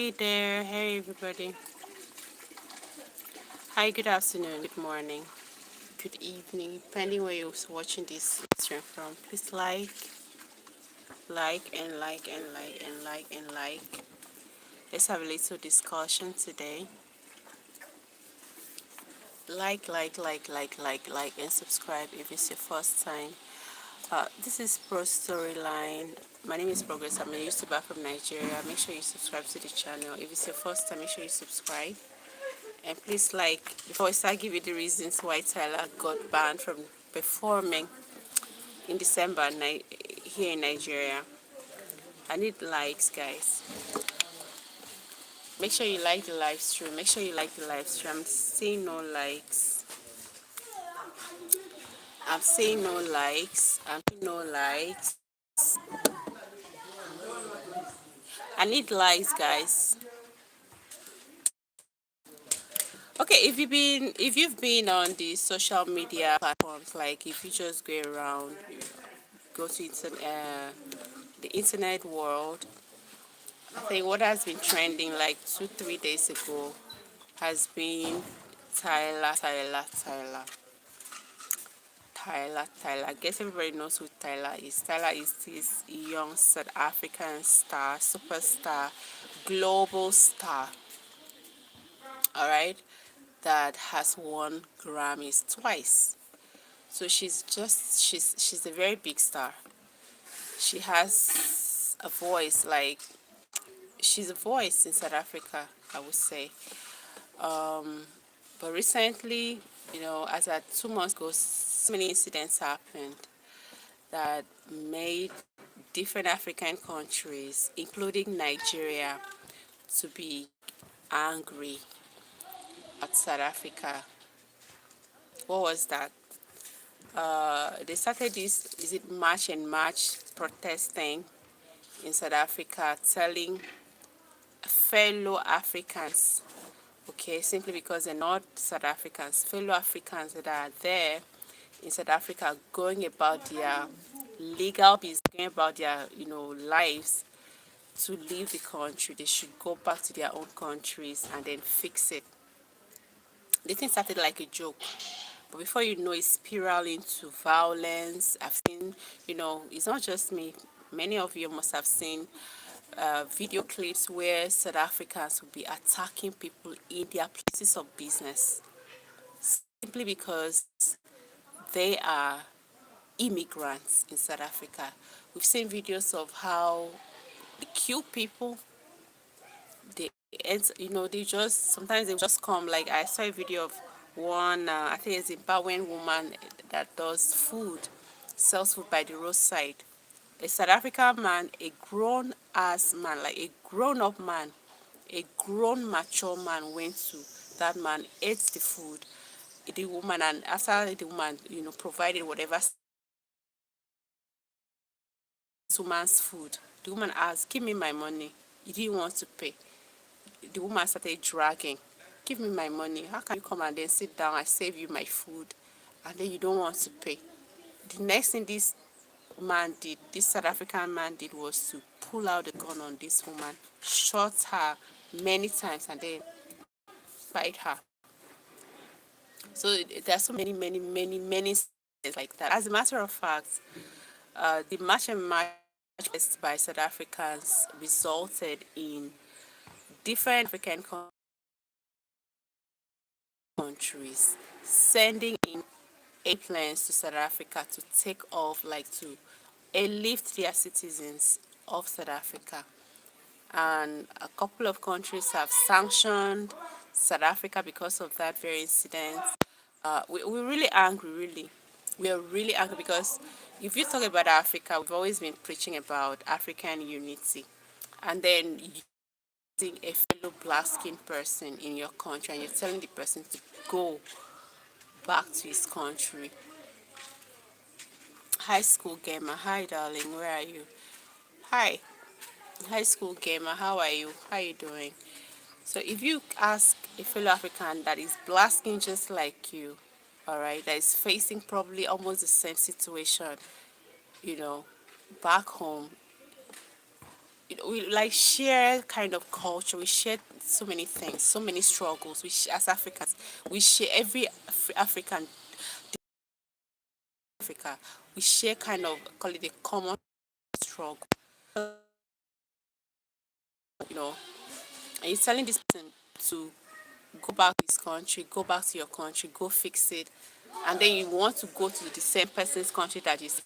Hey there, hey everybody. Hi, good afternoon, good morning, good evening, depending where you're watching this stream from. Please like. Let's have a little discussion today. Like, and subscribe if it's your first time. This is Pro Storyline. My name is Progress. I'm a YouTuber from Nigeria. Make sure you subscribe to the channel. If it's your first time, make sure you subscribe. And please before I start giving you the reasons why Tyler got banned from performing in December here in Nigeria. I need likes, guys. Make sure you like the live stream. Make sure you like the live stream. I'm seeing no likes. I'm seeing no likes. I'm seeing no likes. I need likes, guys. Okay, if you've been on the social media platforms, like if you just go around, go to the internet world, I think what has been trending like 2 3 days ago has been Tyler. I guess everybody knows who Tyler is. Tyler is this young South African star, superstar, global star. All right, that has won Grammys twice. So she's a very big star. She has a voice like she's a voice in South Africa, I would say. But recently, as at 2 months ago, so many incidents happened that made different African countries, including Nigeria, to be angry at South Africa. What was that? They started this, is it March and March protesting in South Africa, telling fellow Africans, okay, simply because they're not South Africans, fellow Africans that are there in South Africa going about their legal business, going about their, lives to leave the country. They should go back to their own countries and then fix it. The thing started like a joke. But before you know, it spiraled into violence. I've seen, it's not just me. Many of you must have seen video clips where South Africans will be attacking people in their places of business simply because they are immigrants in South Africa. We've seen videos of how they kill people. They, they just sometimes they just come. Like I saw a video of one, I think it's a Zimbabwean woman that does food, sells food by the roadside. A South African man, a grown ass man, like a grown up man, a grown mature man went to that man, ate the food, the woman, and after the woman, provided whatever this woman's food, the woman asked, "Give me my money." He didn't want to pay. The woman started dragging. "Give me my money. How can you come and then sit down? I save you my food, and then you don't want to pay?" The next thing this South African man did was to pull out the gun on this woman, shot her many times, and then fight her. So there are so many things like that. As a matter of fact, the March and March by South Africans resulted in different African countries sending in airplanes to South Africa to take off, like to airlift their citizens of South Africa. And a couple of countries have sanctioned South Africa because of that very incident. We're really angry, really. We are really angry because if you talk about Africa, we've always been preaching about African unity. And then you see a fellow black skinned person in your country and you're telling the person to go back to his country. High school gamer, hi darling, where are you? Hi, high school gamer, how are you? How are you doing? So if you ask a fellow African that is blasting just like you, all right, that is facing probably almost the same situation, you know, back home, we like share kind of culture. We share so many things, so many struggles. As Africans, we share every African Africa. We share kind of call it a common struggle. You know, and you're telling this person to go back to his country, go back to your country, go fix it, and then you want to go to the same person's country that is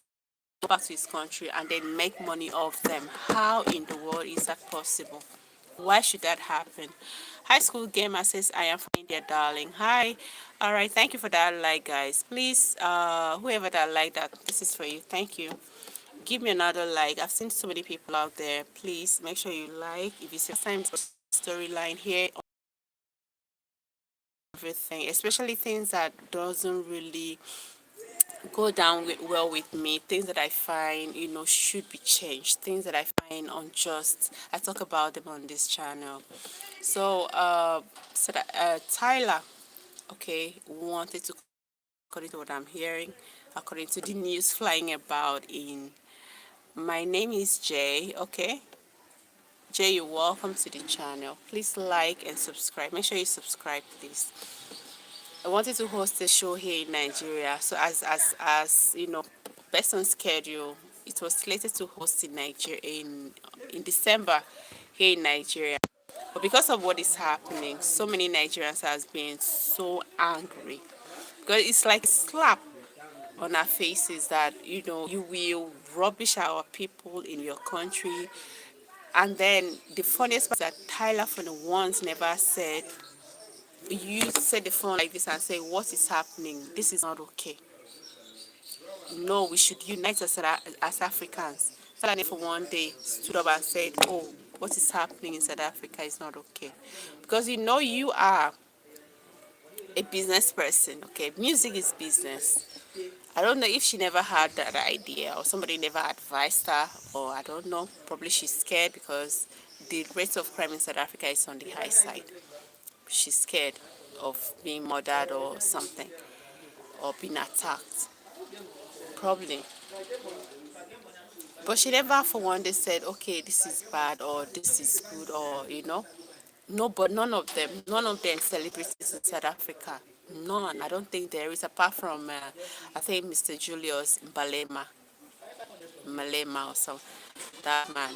go back to his country and then make money off them. How in the world is that possible? Why should that happen? High school gamer says, I am fine, dear darling. Hi. All right. Thank you for that like, guys. Please, whoever that like that, this is for you. Thank you. Give me another like. I've seen so many people out there. Please make sure you like. If it's your time storyline here, everything, especially things that doesn't really go down well with me, things that I find should be changed, things that I find unjust, I talk about them on this channel. So Tyler, okay, wanted to, according to what I'm hearing, according to the news flying about in, my name is Jay. Okay, Jay, you're welcome to the channel. Please like and subscribe. Make sure you subscribe, please. I wanted to host a show here in Nigeria. So as you know, based on schedule, it was slated to host in Nigeria in December here in Nigeria. But because of what is happening, so many Nigerians has been so angry because it's like a slap on our faces that you will rubbish our people in your country. And then the funniest part is that Tyler for the once never said, you said the phone like this and say, what is happening? This is not okay. No, we should unite as Africans. Tyler for one day stood up and said, oh, what is happening in South Africa is not okay. Because you are a business person, okay? Music is business. I don't know if she never had that idea or somebody never advised her, or I don't know. Probably she's scared because the rate of crime in South Africa is on the high side. She's scared of being murdered or something, or being attacked, probably. But she never for one day said, okay, this is bad or this is good, or no. But none of them celebrities in South Africa. None. I don't think there is, apart from I think Mr. Julius Malema or something. That man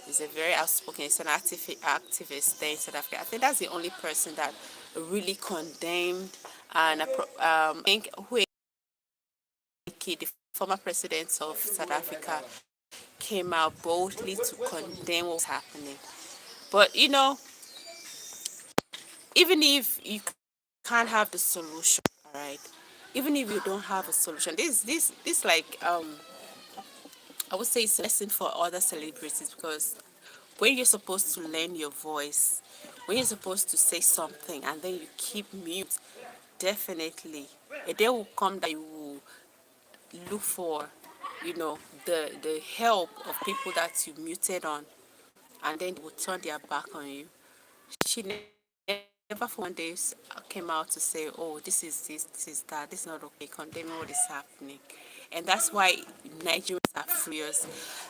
is a very outspoken. He's an activist there in South Africa. I think that's the only person that really condemned and I think the former president of South Africa, came out boldly to condemn what was happening. But even if you can't have the solution, all right. Even if you don't have a solution, this like I would say it's a lesson for other celebrities, because when you're supposed to lend your voice, when you're supposed to say something and then you keep mute, definitely a day will come that you will look for, the help of people that you muted on, and then they will turn their back on you. She never for one day came out to say, oh, this is this is that, this is not okay, condemning what is happening. And that's why Nigerians are furious.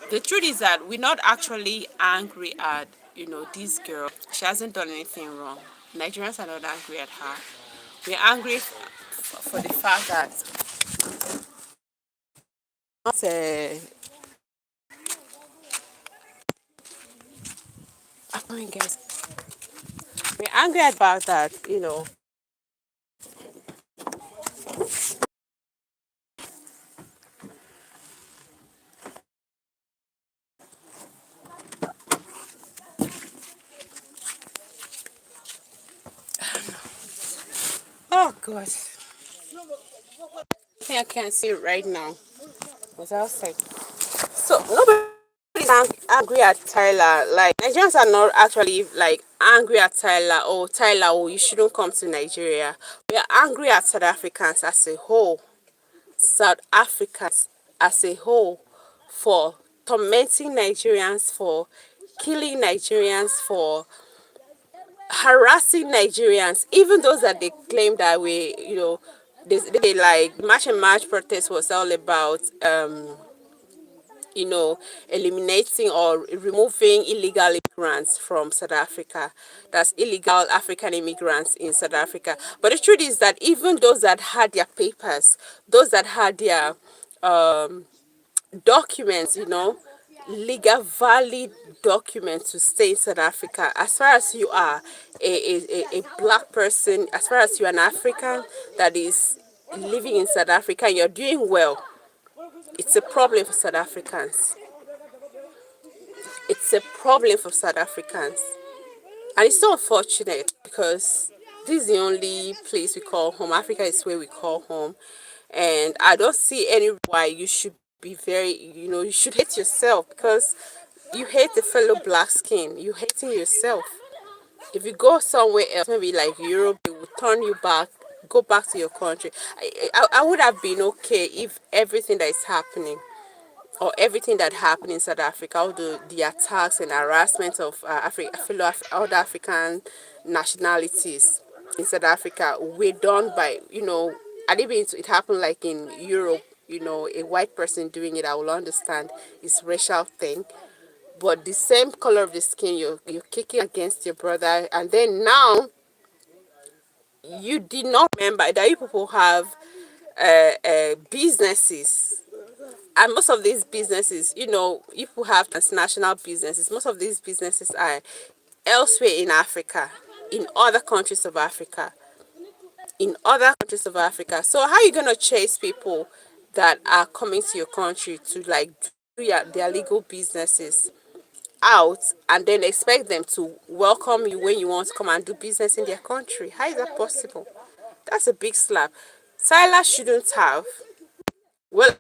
The truth is that we're not actually angry at, this girl. She hasn't done anything wrong. Nigerians are not angry at her. We're angry for the fact that not, I mean, guys, we're angry about that. Oh gosh, I think I can't see it right now. What's outside? So nobody's angry at Tyler. Like, Nigerians are not actually like angry at Tyler. Oh, Tyler, oh, you shouldn't come to Nigeria. We are angry at South Africans as a whole. South Africans as a whole, for tormenting Nigerians, for killing Nigerians, for harassing Nigerians, even those that they claim that they like March and March protest was all about you know, eliminating or removing illegal immigrants from South Africa. That's illegal African immigrants in South Africa. But the truth is that even those that had their papers, those that had their documents, you know, legal valid documents to stay in South Africa, as far as you are a black person, as far as you're an African that is living in South Africa and you're doing well, it's a problem for South Africans. It's a problem for South Africans. And it's so unfortunate because this is the only place we call home. Africa is where we call home. And I don't see any why you should be very, you know, you should hate yourself because you hate the fellow black skin. You're hating yourself. If you go somewhere else, maybe like Europe, they will turn you back, go back to your country. I would have been okay if everything that is happening or everything that happened in South Africa, all the attacks and harassment of other African nationalities in South Africa were done by, you know, and even it happened like in Europe, you know, a white person doing it, I will understand it's racial thing. But the same color of the skin, you're kicking against your brother, and then now you did not remember that you people have businesses, and most of these businesses, you know, if you have transnational businesses, most of these businesses are elsewhere in Africa, in other countries of Africa, So how are you gonna chase people that are coming to your country to like do their legal businesses out and then expect them to welcome you when you want to come and do business in their country? How is that possible? That's a big slap. Tyler shouldn't have. Well,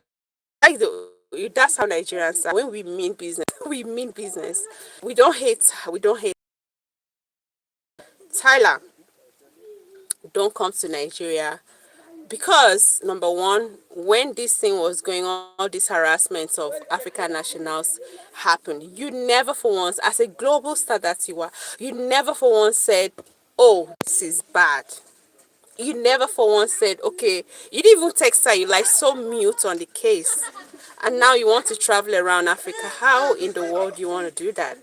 like that's how Nigerians are. When we mean business, we mean business. We don't hate Tyler. Don't come to Nigeria because number one, when this thing was going on, all this harassment of African nationals happened, you never for once, as a global star that you are, you never for once said, oh, this is bad. You never for once said, okay, you didn't even text her, you like so mute on the case. And now you want to travel around Africa. How in the world do you want to do that?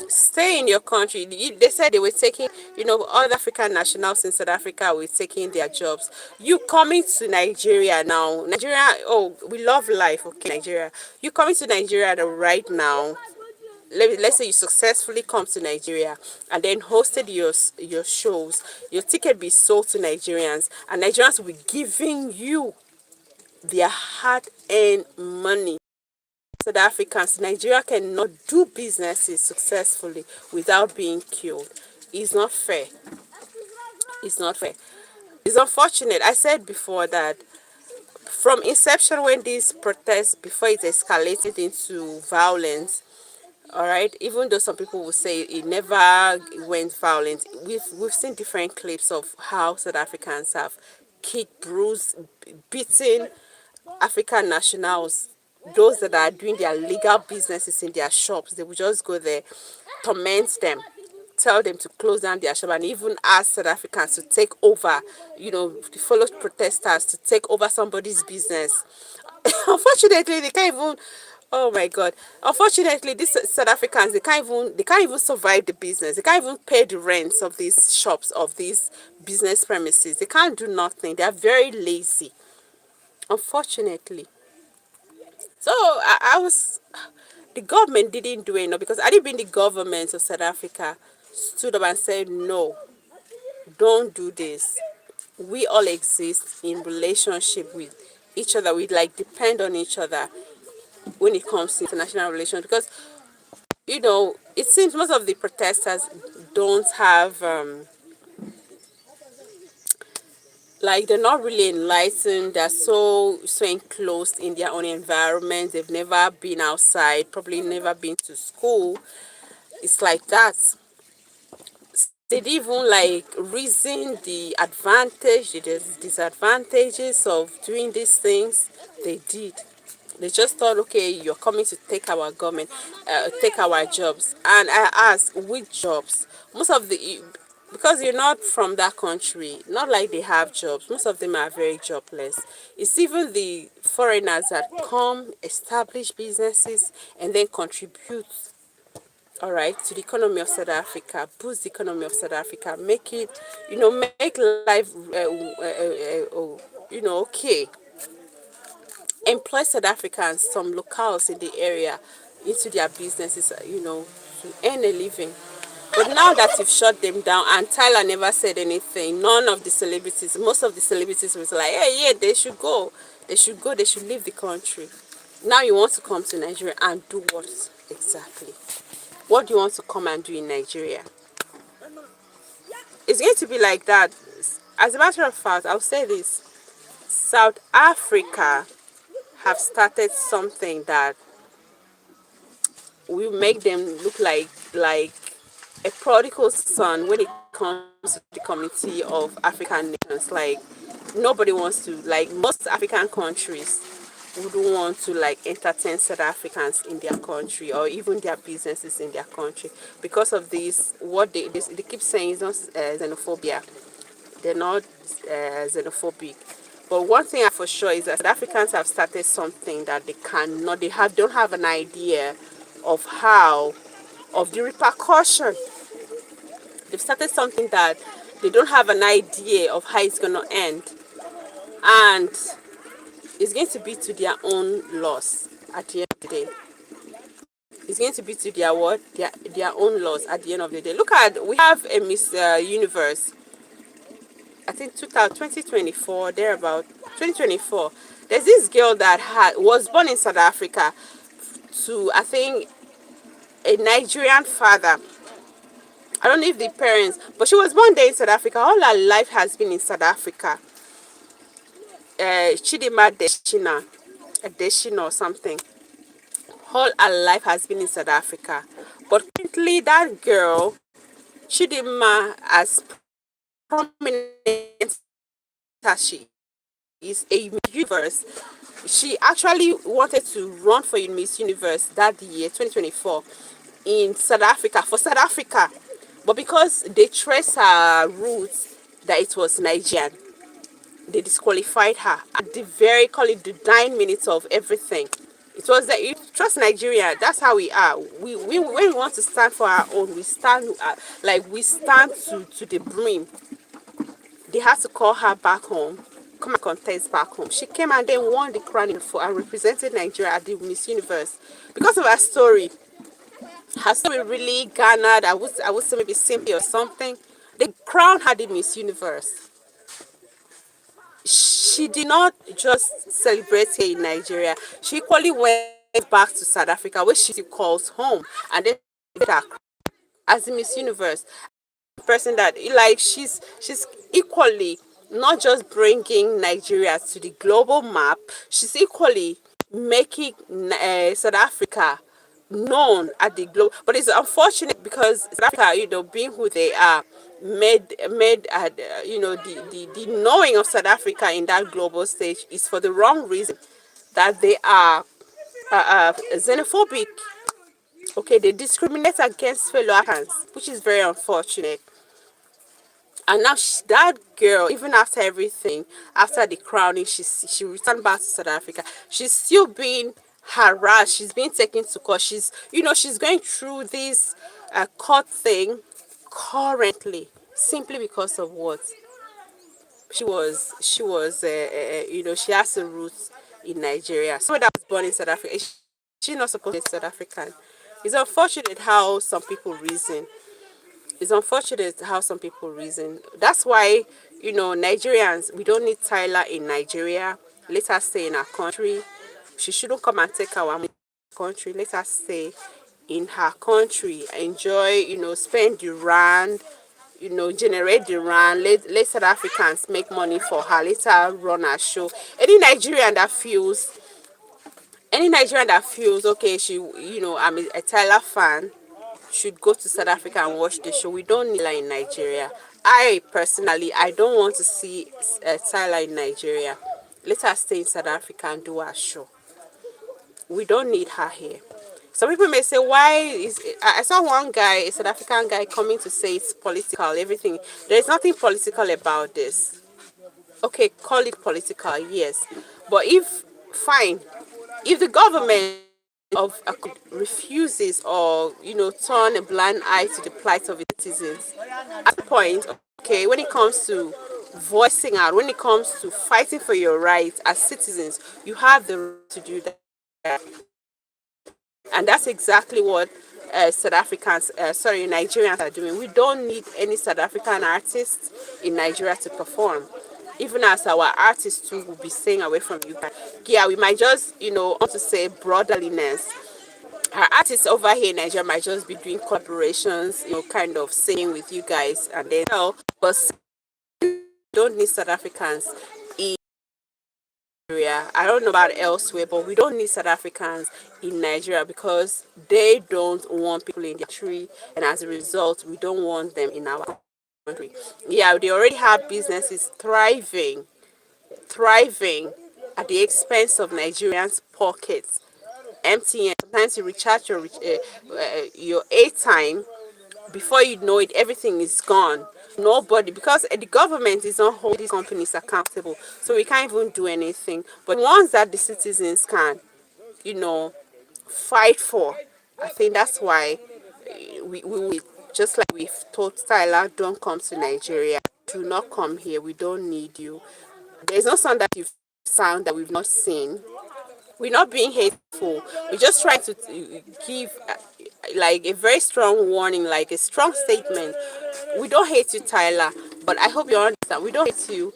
Stay in your country. They said they were taking, you know, other African nationals in South Africa were taking their jobs. You coming to Nigeria now. Nigeria, oh, we love life, okay, Nigeria. You coming to Nigeria right now. Let's say you successfully come to Nigeria and then hosted your shows. Your ticket be sold to Nigerians, and Nigerians will be giving you their hard-earned money. South Africans, Nigeria cannot do businesses successfully without being killed. It's not fair. It's not fair. It's unfortunate. I said before that from inception, when these protests, before it escalated into violence, all right, even though some people will say it never went violent, we've seen different clips of how South Africans have kicked, bruised, beaten African nationals, those that are doing their legal businesses in their shops. They will just go there, torment them, tell them to close down their shop, and even ask South Africans to take over, you know, the fellow protesters to take over somebody's business. Unfortunately, they can't even. Oh my God! Unfortunately, these South Africans, they can't even survive the business. They can't even pay the rents of these shops, of these business premises. They can't do nothing. They are very lazy. Unfortunately. So I was, the government didn't do enough because I didn't been the government of South Africa stood up and said, no, don't do this. We all exist in relationship with each other. We like depend on each other when it comes to international relations because, you know, it seems most of the protesters don't have, like they're not really enlightened. They're so enclosed in their own environment. They've never been outside, probably never been to school. It's like that. They didn't even like reason the advantage, the disadvantages of doing these things. They did. They just thought, okay, you're coming to take our government, take our jobs. And I asked, which jobs? Most of the, because you're not from that country, not like they have jobs. Most of them are very jobless. It's even the foreigners that come, establish businesses, and then contribute, all right, to the economy of South Africa, boost the economy of South Africa, make it, make life, okay, employ South Africans, some locals in the area, into their businesses, to earn a living. But now that you've shut them down, and Tyler never said anything, none of the celebrities, most of the celebrities was like, hey, yeah, they should go. They should go. They should leave the country. Now you want to come to Nigeria and do what exactly? What do you want to come and do in Nigeria? It's going to be like that. As a matter of fact, I'll say this. South Africa have started something that will make them look like a prodigal son when it comes to the community of African nations. Like, nobody wants to, like, most African countries wouldn't want to like entertain South Africans in their country or even their businesses in their country because of this. What they keep saying is not xenophobia. They're not xenophobic. But one thing I for sure is that South Africans have started something that don't have an idea of of the repercussion. They've started something that they don't have an idea of how it's going to end. And it's going to be to their own loss at the end of the day. It's going to be to their what? Their own loss at the end of the day. Look at, we have a Miss Universe, I think 2024, thereabout, 2024. There's this girl that was born in South Africa to, I think, a Nigerian father. I don't know if the parents, but she was born there in South Africa. All her life has been in South Africa. Chidima Adeshina or something. All her life has been in South Africa. But currently that girl, Chidima, as prominent as she is a Universe, she actually wanted to run for Miss Universe that year, 2024, in South Africa, for South Africa. But because they trace her roots that it was Nigerian, they disqualified her at the very, call it the 9 minutes of everything. It was that you trust Nigeria. That's how we are. We when we want to stand for our own, we stand we stand to the brim. They had to call her back home, come and contest back home. She came and then won the crown for and represented Nigeria at the Miss Universe because of her story. Her story really garnered, I would say maybe sympathy or something. They crowned her the Miss Universe. She did not just celebrate here in Nigeria. She equally went back to South Africa, where she calls home, and then as the Miss Universe. Person that like she's equally not just bringing Nigeria to the global map, she's equally making South Africa known at the globe. But it's unfortunate because South Africa, being who they are, made the knowing of South Africa in that global stage is for the wrong reason, that they are xenophobic. Okay, they discriminate against fellow Africans, which is very unfortunate. And now that girl, even after everything, after the crowning, she returned back to South Africa. She's still being harassed. She's being taken to court. She's going through this court thing currently, simply because of what she has a roots in Nigeria. Someone that was born in South Africa, she's not supposed to be South African. It's unfortunate how some people reason. It's unfortunate how some people reason. That's why, Nigerians, we don't need Tyler in Nigeria. Let us stay in our country. She shouldn't come and take our country. Let us stay in her country. Enjoy, spend the rand, generate the rand. Let South Africans make money for her. Let her run her show. Any Nigerian that feels okay, I'm a Tyler fan, should go to South Africa and watch the show. We don't need her in Nigeria. I personally, I don't want to see Tyler in Nigeria. Let her stay in South Africa and do her show. We don't need her here. Some people may say, why is I saw one guy, a South African guy, coming to say it's political, everything. There's nothing political about this. Okay, call it political, yes. But if fine. If the government of refuses or turn a blind eye to the plight of its citizens, at the point, okay, when it comes to voicing out, when it comes to fighting for your rights as citizens, you have the right to do that. And that's exactly what South Africans, sorry, Nigerians are doing. We don't need any South African artists in Nigeria to perform. Even as our artists too will be staying away from you guys. Yeah, we might just, want to say brotherliness. Our artists over here in Nigeria might just be doing collaborations, kind of singing with you guys, and then, but don't need South Africans in Nigeria. I don't know about elsewhere, but we don't need South Africans in Nigeria because they don't want people in their country, and as a result, we don't want them in our country. Yeah, they already have businesses thriving at the expense of Nigerians' pockets. MTN, sometimes you recharge your airtime, before you know it, everything is gone. Nobody, because the government is not holding these companies accountable, so we can't even do anything. But the ones that the citizens can, you know, fight for, I think that's why we just like we've told Tyler, don't come to Nigeria. Do not come here. We don't need you. There's no sound that you've sound that we've not seen. We're not being hateful. We're just trying to give like a very strong warning, like a strong statement. We don't hate you, Tyler, but I hope you understand. We don't hate you.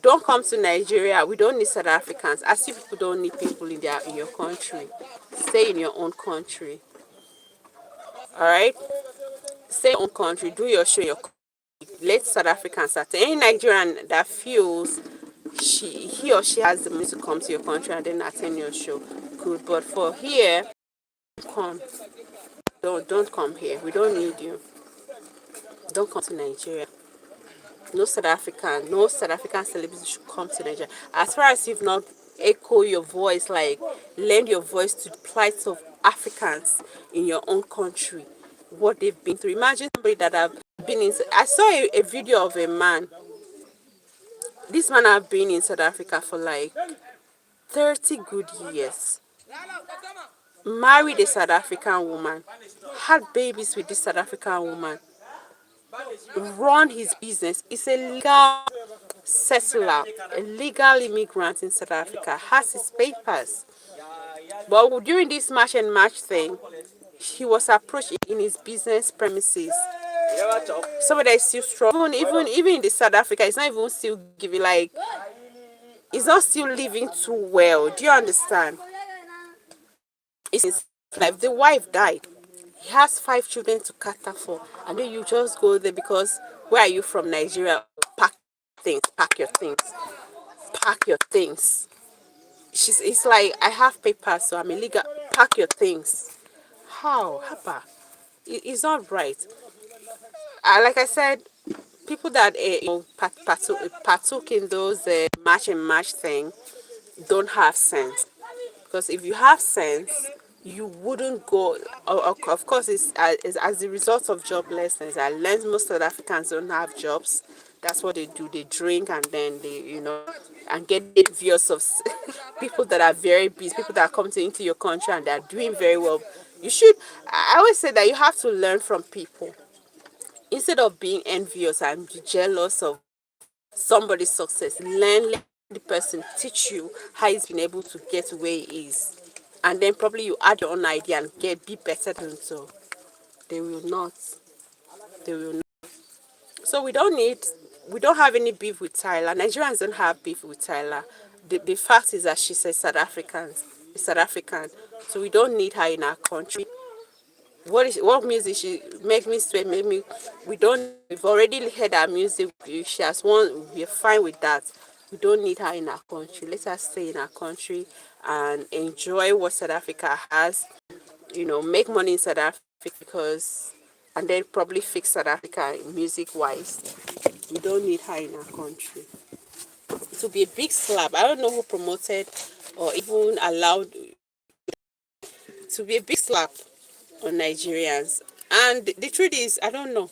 Don't come to Nigeria. We don't need South Africans. As if people don't need people in your country. Stay in your own country. All right. Stay in your own country. Do your show. Let South Africans start. Any Nigerian that feels he or she has the money to come to your country and then attend your show, good. But for here, come. Don't come here. We don't need you. Don't come to Nigeria. No South African celebrities should come to Nigeria. As far as you've not echo your voice, like lend your voice to the plight of Africans in your own country, what they've been through. Imagine somebody that have been in. I saw a video of a man. This man have been in South Africa for like 30 good years. Married a South African woman, had babies with this South African woman, run his business. He's a legal settler, a legal immigrant in South Africa, has his papers. But during this match and match thing, he was approached in his business premises. Somebody that is still strong, even in the South Africa, it's not even still giving, like, it's not still living too well. Do you understand? It's his life. The wife died. He has 5 children to cater for, and then you just go there because where are you from? Nigeria? Pack your things, pack your things. It's like, I have papers, so I'm illegal. Pack your things. How? Haba. It's not right. Like I said, people that partook in those match and match thing don't have sense. Because if you have sense, you wouldn't go. Of course, it's as a result of joblessness. I learned most South Africans don't have jobs. That's what they do. They drink and then they, and get envious of people that are very busy, people that come into your country and they are doing very well. You should. I always say that you have to learn from people instead of being envious and jealous of somebody's success. Let the person teach you how he's been able to get where he is, and then probably you add your own idea and be better than so. They will not. They will not. So we don't have any beef with Tyler. Nigerians don't have beef with Tyler. The fact is that she's a South African. So we don't need her in our country. What music she make me sweat, make me, we've already heard her music. She has won, we're fine with that. We don't need her in our country. Let her stay in our country and enjoy what South Africa has, make money in South Africa, because and then probably fix South Africa music wise. We don't need her in our country. It will be a big slap. I don't know who promoted or even allowed to be a big slap on Nigerians. And the truth is, I don't know.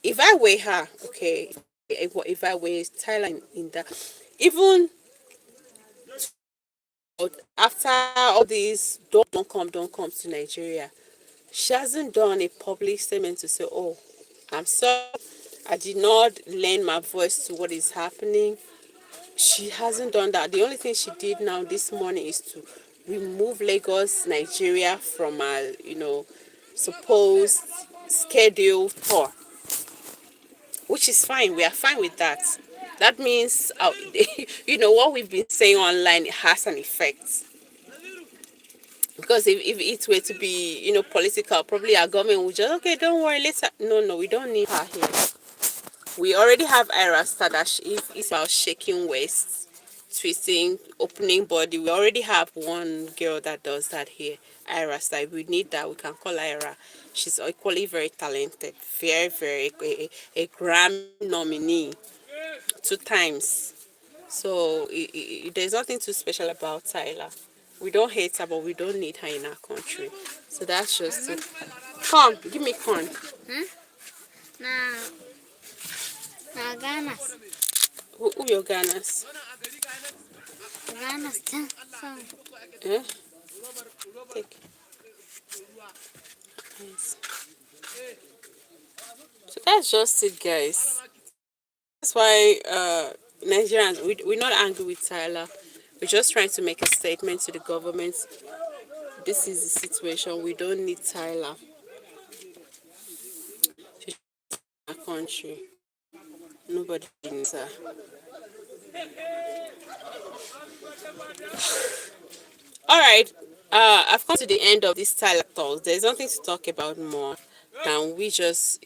If I were her, okay, if I were Tyler in that, even after all this, don't come to Nigeria. She hasn't done a public statement to say, oh, I'm sorry, I did not lend my voice to what is happening. She hasn't done that. The only thing she did now this morning is to remove Lagos, Nigeria from our, supposed scheduled tour, which is fine. We are fine with that. That means, what we've been saying online has an effect. Because if it were to be, political, probably our government would just, okay, don't worry, later. No, we don't need her here. We already have Ira Star that if it's about shaking waist, twisting, opening body. We already have one girl that does that here, Ira Star. If we need that, we can call Ira. She's equally very talented, very, very, a Grammy nominee 2 times. So there's nothing too special about Tyler. We don't hate her, but we don't need her in our country. So that's just it. Come, give me corn. Na ganas. Who your Ganas? Ganas can song. Eh? Take. Nice. So that's just it, guys. That's why Nigerians, we're not angry with Tyler. We're just trying to make a statement to the government. This is the situation. We don't need Tyler in our country. Nobody needs her. All right. I've come to the end of this Tyler talk. There's nothing to talk about more than we just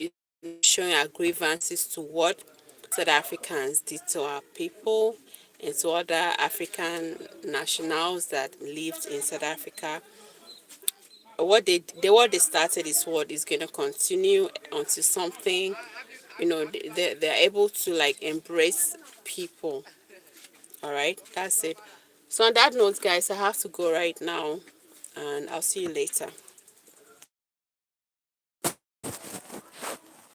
showing our grievances to what South Africans did to our people and to other African nationals that lived in South Africa. What they started is what is going to continue until something, they're able to like embrace people. All right, that's it. So on that note, guys, I have to go right now, and I'll see you later.